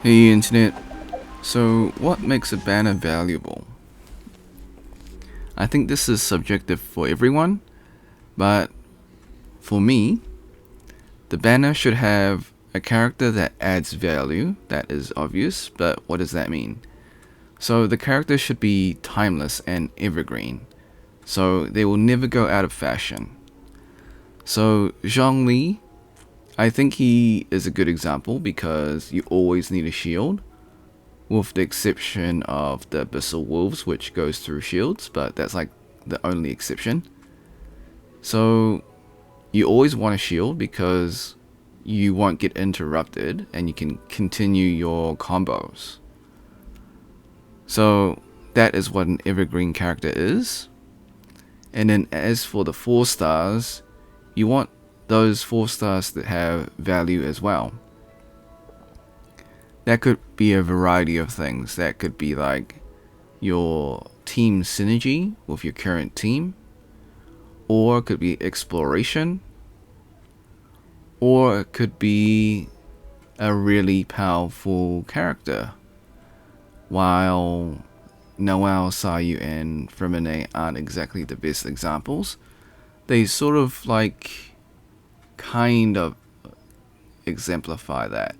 Hey internet, so what makes a banner valuable? I think this is subjective for everyone, but for me, the banner should have a character that adds value, that is obvious, but what does that mean? So the character should be timeless and evergreen, so they will never go out of fashion. So Zhongli, I think he is a good example because you always need a shield, with the exception of the Abyssal Wolves, which goes through shields, but that's like the only exception. So you always want a shield because you won't get interrupted and you can continue your combos. So that is what an evergreen character is. And then as for the 4 stars, you want those 4 stars that have value as well. That could be a variety of things. That could be like your team synergy with your current team, or it could be exploration, or it could be a really powerful character. While Noel, Sayu, and Fremine aren't exactly the best examples, they sort of like kind of exemplify that.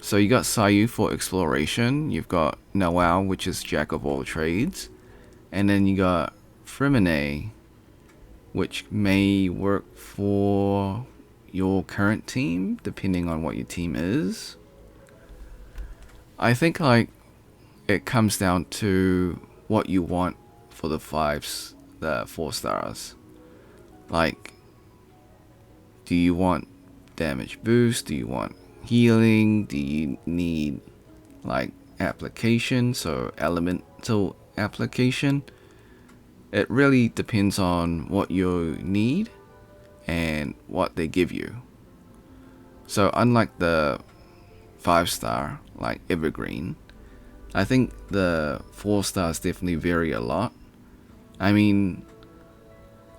So you got Sayu for exploration, you've got Noel, which is jack of all trades, and then you got Fremine, which may work for your current team, depending on what your team is. I think like it comes down to what you want for the 4 stars. Like, do you want damage boost? Do you want healing? Do you need like application, so elemental application? It really depends on what you need and what they give you. So unlike the 5-star like evergreen, I think the 4 stars definitely vary a lot. I mean,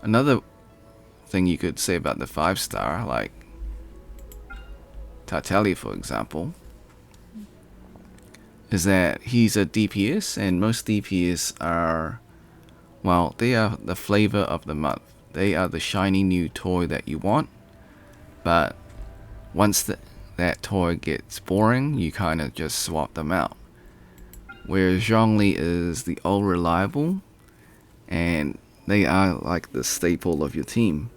another thing you could say about the 5-star, like Tartali for example, is that he's a DPS, and most DPS are, well, they are the flavor of the month. They are the shiny new toy that you want, but once that toy gets boring, you kind of just swap them out. Whereas Zhongli is the old reliable, and they are like the staple of your team.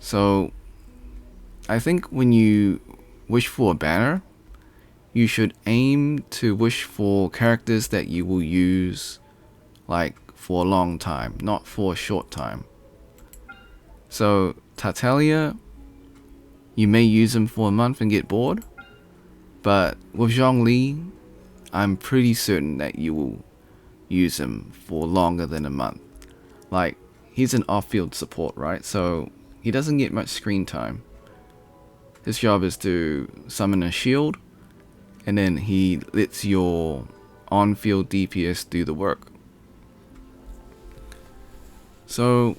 So I think when you wish for a banner, you should aim to wish for characters that you will use like for a long time, not for a short time. So Tartaglia, you may use him for a month and get bored, but with Zhongli, I'm pretty certain that you will use him for longer than a month. Like, he's an off-field support, right? So he doesn't get much screen time. His job is to summon a shield, and then he lets your on-field DPS do the work. So,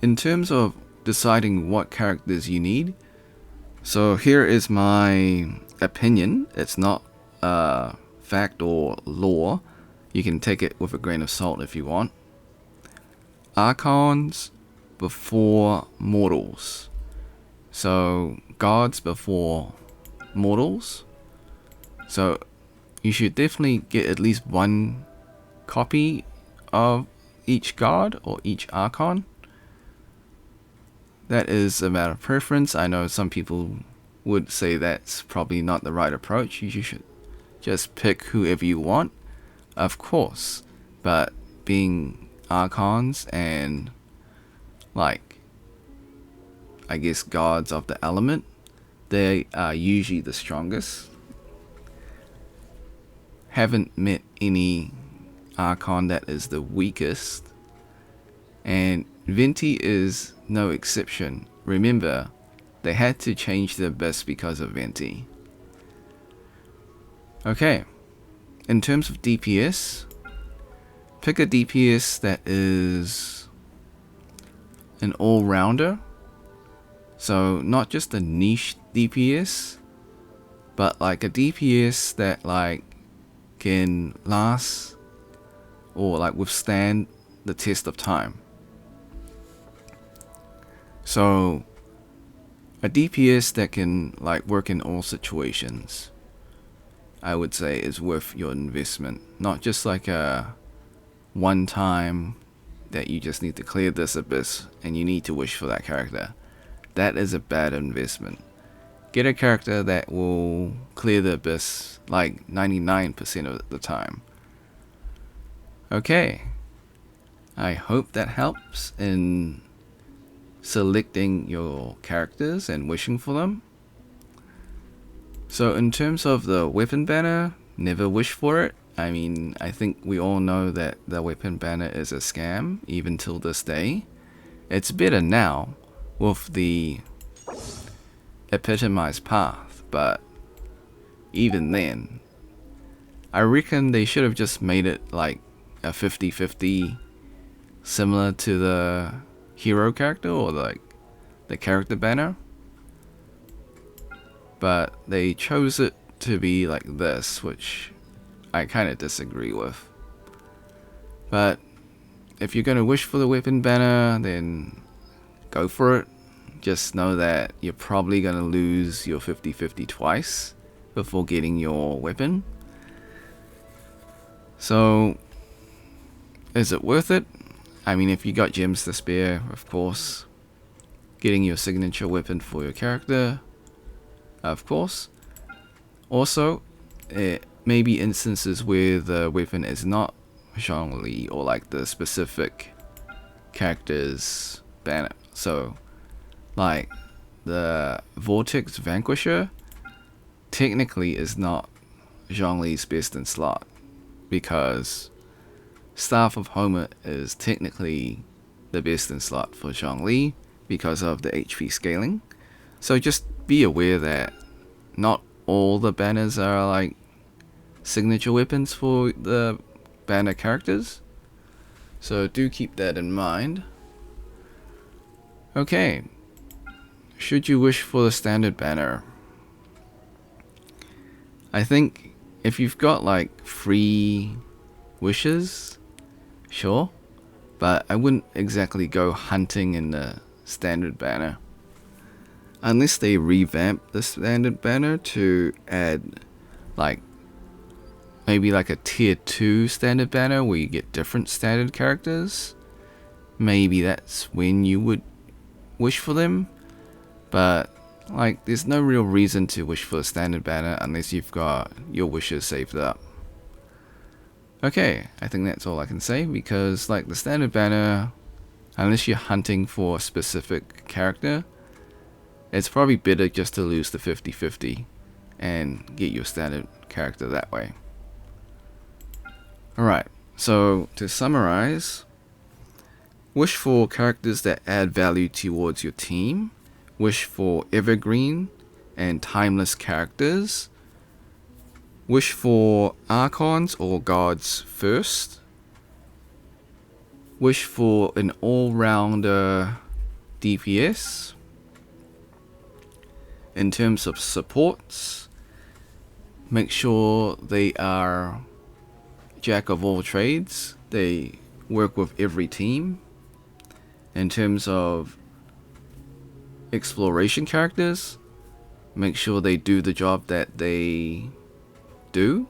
in terms of deciding what characters you need, so here is my opinion. It's not fact or law. You can take it with a grain of salt if you want. Archons before mortals. So gods before mortals. So you should definitely get at least 1 copy of each god or each archon. That is a matter of preference. I know some people would say that's probably not the right approach. You should just pick whoever you want, of course. But being archons and like, I guess, gods of the element, they are usually the strongest. Haven't met any archon that is the weakest, and Venti is no exception. Remember, they had to change their best because of Venti. Okay, in terms of DPS, pick a DPS that is an all-rounder. So not just a niche DPS, but like a DPS that like can last or like withstand the test of time. So a DPS that can like work in all situations, I would say, is worth your investment. Not just like a one time that you just need to clear this abyss and you need to wish for that character. That is a bad investment. Get a character that will clear the abyss like 99% of the time. Okay, I hope that helps in selecting your characters and wishing for them. So in terms of the weapon banner, never wish for it. I mean, I think we all know that the weapon banner is a scam, even till this day. It's better now with the epitomized path, but even then, I reckon they should have just made it like a 50-50, similar to the hero character or like the character banner. But they chose it to be like this, which I kind of disagree with. But if you're going to wish for the weapon banner, then go for it. Just know that you're probably going to lose your 50-50 twice before getting your weapon. So, is it worth it? I mean, if you got gems to spare, of course. Getting your signature weapon for your character, of course. Also, it may be instances where the weapon is not Zhongli or like the specific character's banner. So, like the Vortex Vanquisher technically is not Zhongli's best in slot, because Staff of Homer is technically the best in slot for Zhongli because of the HP scaling. So just be aware that not all the banners are like signature weapons for the banner characters. So do keep that in mind. Okay. Should you wish for the standard banner? I think if you've got like 3 wishes, sure. But I wouldn't exactly go hunting in the standard banner. Unless they revamp the standard banner to add like maybe like a tier 2 standard banner where you get different standard characters. Maybe that's when you would wish for them. But like there's no real reason to wish for a standard banner unless you've got your wishes saved up. Okay, I think that's all I can say, because like the standard banner, unless you're hunting for a specific character, it's probably better just to lose the 50-50 and get your standard character that way. Alright, so to summarize, wish for characters that add value towards your team, wish for evergreen and timeless characters, wish for Archons or Gods first, wish for an all-rounder DPS. In terms of supports, make sure they are jack of all trades. They work with every team. In terms of exploration characters, make sure they do the job that they do,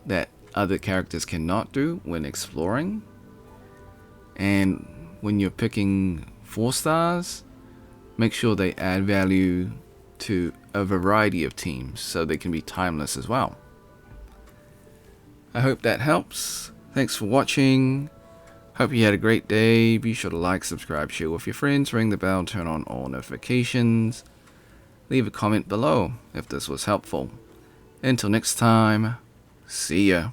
that other characters cannot do when exploring. And when you're picking 4 stars, make sure they add value to a variety of teams so they can be timeless as well. I hope that helps. Thanks for watching. Hope you had a great day. Be sure to like, subscribe, share with your friends, ring the bell, turn on all notifications. Leave a comment below if this was helpful. Until next time, see ya.